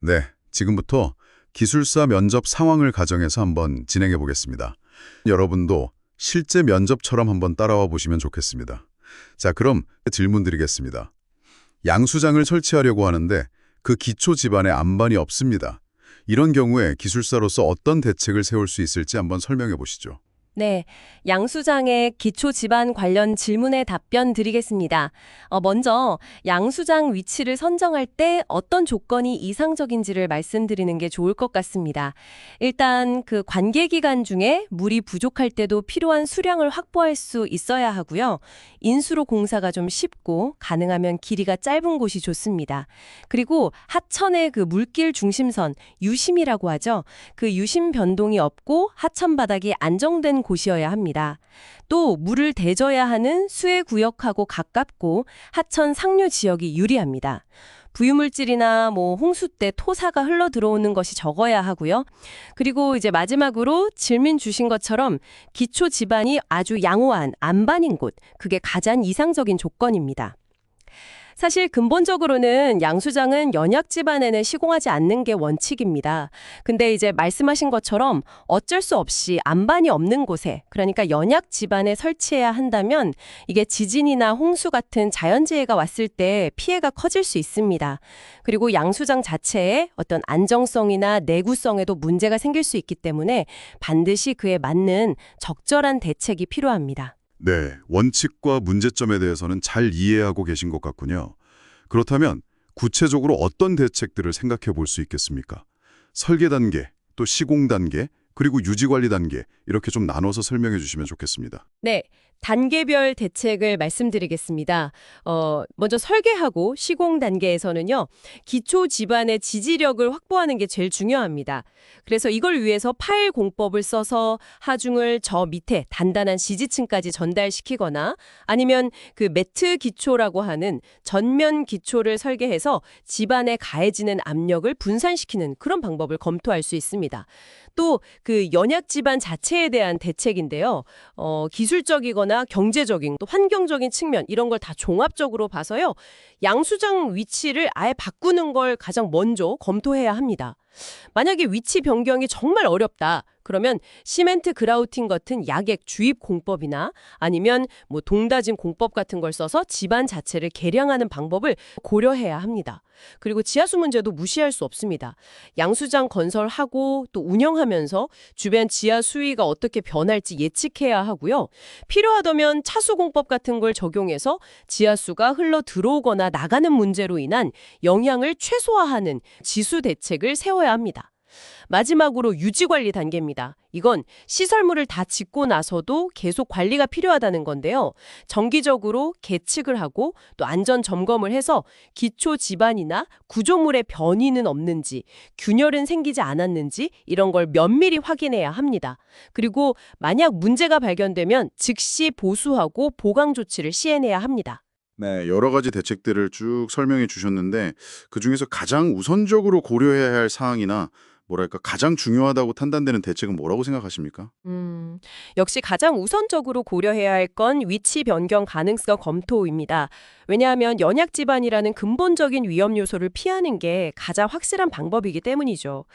네, 지금부터 기술사 면접 상황을 가정해서 한번 진행해 보겠습니다. 여러분도 실제 면접처럼 한번 따라와 보시면 좋겠습니다. 자, 그럼 질문 드리겠습니다. 양수장을 설치하려고 하는데 그 기초 집안에 안반이 없습니다. 이런 경우에 기술사로서 어떤 대책을 세울 수 있을지 한번 설명해 보시죠. 네, 양수장의 기초 집안 관련 질문에 답변 드리겠습니다. 먼저 양수장 위치를 선정할 때 어떤 조건이 이상적인지를 말씀드리는 게 좋을 것 같습니다. 일단 그 관계 기간 중에 물이 부족할 때도 필요한 수량을 확보할 수 있어야 하고요. 인수로 공사가 좀 쉽고 가능하면 길이가 짧은 곳이 좋습니다. 그리고 하천의 그 물길 중심선, 유심이라고 하죠. 그 유심 변동이 없고 하천 바닥이 안정된 곳이어야 합니다. 또 물을 대줘야 하는 수해 구역하고 가깝고 하천 상류 지역이 유리합니다. 부유물질이나 홍수 때 토사가 흘러 들어오는 것이 적어야 하고요. 그리고 이제 마지막으로 질문 주신 것처럼 기초 지반이 아주 양호한 안반인 곳, 그게 가장 이상적인 조건입니다. 사실 근본적으로는 양수장은 연약 집안에는 시공하지 않는 게 원칙입니다. 근데 이제 말씀하신 것처럼 어쩔 수 없이 안반이 없는 곳에, 그러니까 연약 집안에 설치해야 한다면 이게 지진이나 홍수 같은 자연재해가 왔을 때 피해가 커질 수 있습니다. 그리고 양수장 자체에 어떤 안정성이나 내구성에도 문제가 생길 수 있기 때문에 반드시 그에 맞는 적절한 대책이 필요합니다. 네, 원칙과 문제점에 대해서는 잘 이해하고 계신 것 같군요. 그렇다면 구체적으로 어떤 대책들을 생각해 볼 수 있겠습니까? 설계 단계, 또 시공 단계, 그리고 유지 관리 단계, 이렇게 좀 나눠서 설명해 주시면 좋겠습니다. 네, 단계별 대책을 말씀드리겠습니다. 먼저 설계하고 시공 단계에서는요, 기초 집안의 지지력을 확보하는 게 제일 중요합니다. 그래서 이걸 위해서 파일 공법을 써서 하중을 저 밑에 단단한 지지층까지 전달시키거나 아니면 그 매트 기초라고 하는 전면 기초를 설계해서 집안에 가해지는 압력을 분산시키는 그런 방법을 검토할 수 있습니다. 또 그 연약 집안 자체에 대한 대책인데요. 기술적이거나 경제적인 또 환경적인 측면 이런 걸 다 종합적으로 봐서요. 양수장 위치를 아예 바꾸는 걸 가장 먼저 검토해야 합니다. 만약에 위치 변경이 정말 어렵다. 그러면 시멘트 그라우팅 같은 약액 주입 공법이나 아니면 동다짐 공법 같은 걸 써서 집안 자체를 개량하는 방법을 고려해야 합니다. 그리고 지하수 문제도 무시할 수 없습니다. 양수장 건설하고 또 운영하면서 주변 지하 수위가 어떻게 변할지 예측해야 하고요. 필요하다면 차수 공법 같은 걸 적용해서 지하수가 흘러 들어오거나 나가는 문제로 인한 영향을 최소화하는 지수 대책을 세워야 합니다. 마지막으로 유지관리 단계입니다. 이건 시설물을 다 짓고 나서도 계속 관리가 필요하다는 건데요. 정기적으로 계측을 하고 또 안전 점검을 해서 기초 지반이나 구조물의 변이는 없는지, 균열은 생기지 않았는지 이런 걸 면밀히 확인해야 합니다. 그리고 만약 문제가 발견되면 즉시 보수하고 보강 조치를 시행해야 합니다. 네, 여러 가지 대책들을 쭉 설명해 주셨는데 그중에서 가장 우선적으로 고려해야 할 사항이나 가장 중요하다고 판단되는 대책은 뭐라고 생각하십니까? 역시 가장 우선적으로 고려해야 할 건 위치 변경 가능성 검토입니다. 왜냐하면 연약 집안이라는 근본적인 위험 요소를 피하는 게 가장 확실한 방법이기 때문이죠.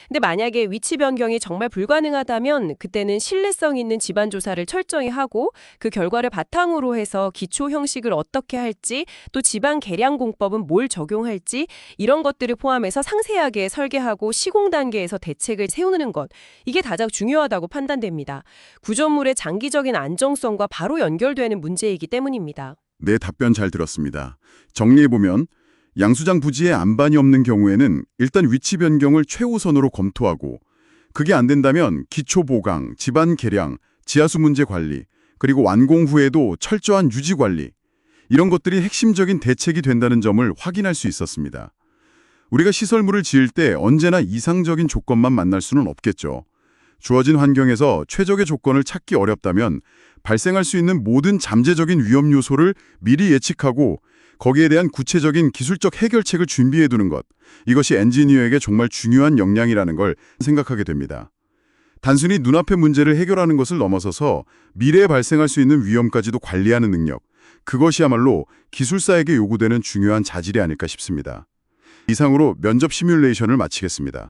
근데 만약에 위치 변경이 정말 불가능하다면 그때는 신뢰성 있는 집안 조사를 철저히 하고 그 결과를 바탕으로 해서 기초 형식을 어떻게 할지 또 집안 개량 공법은 뭘 적용할지 이런 것들을 포함해서 상세하게 설계하고 시공 단계에서 대책을 세우는 것 이게 가장 중요하다고 판단됩니다. 구조물의 장기적인 안정성과 바로 연결되는 문제이기 때문입니다. 네, 답변 잘 들었습니다. 정리해보면 양수장 부지에 안반이 없는 경우에는 일단 위치 변경을 최우선으로 검토하고 그게 안 된다면 기초 보강, 집안 개량, 지하수 문제 관리, 그리고 완공 후에도 철저한 유지 관리 이런 것들이 핵심적인 대책이 된다는 점을 확인할 수 있었습니다. 우리가 시설물을 지을 때 언제나 이상적인 조건만 만날 수는 없겠죠. 주어진 환경에서 최적의 조건을 찾기 어렵다면 발생할 수 있는 모든 잠재적인 위험 요소를 미리 예측하고 거기에 대한 구체적인 기술적 해결책을 준비해두는 것. 이것이 엔지니어에게 정말 중요한 역량이라는 걸 생각하게 됩니다. 단순히 눈앞의 문제를 해결하는 것을 넘어서서 미래에 발생할 수 있는 위험까지도 관리하는 능력. 그것이야말로 기술사에게 요구되는 중요한 자질이 아닐까 싶습니다. 이상으로 면접 시뮬레이션을 마치겠습니다.